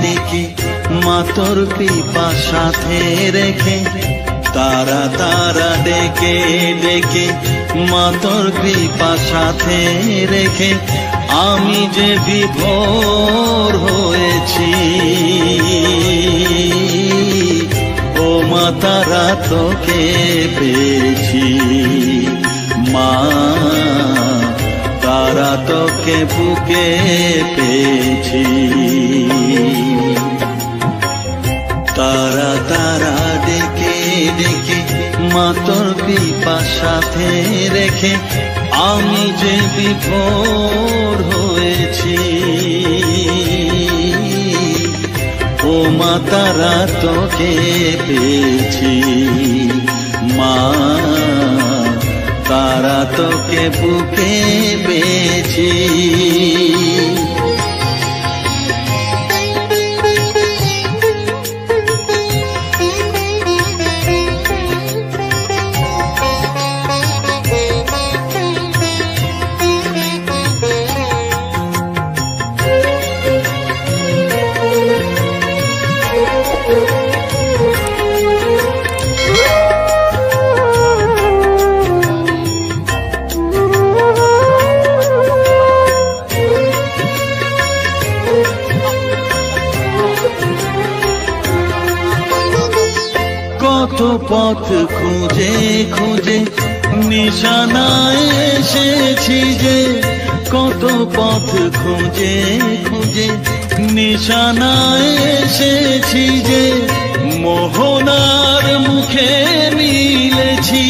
ডেকে মা তোর কৃপা সাথে রেখে, তারা তারা ডেকে ডেকে মা তোর কৃপা সাথে রেখে আমি যে বিভোর হয়েছি। ও মা তারা তোকে পেয়েছি, মা তারা তোকে বুকে পেয়েছি। তারা তারা ডেকে ডেকে মা তোর কৃপা সাথে রেখে আমি যে বিভোর হয়েছি। ও মা তারা তোকে পেয়েছি, মা তারা তোকে বুকে পেয়েছি। কত পথ খুঁজে খুঁজে নিশানায় এসেছি যে, কত পথ খুঁজে খুঁজে নিশানায় এসেছি যে, মোহনার মুখে মিলেছি।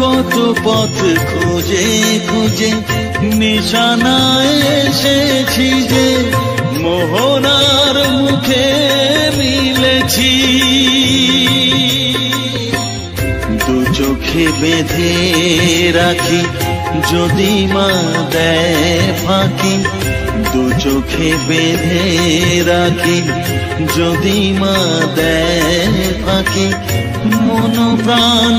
কত পথ খুঁজে খুঁজে নিশানায় এসেছি যে, মোহনার মুখে মিলেছি। দু চোখে বেঁধে রাখি যদি মা দেয় ফাঁকি, দু চোখে বেঁধে রাখি যদি মা দেয় ফাঁকি, মন প্রাণ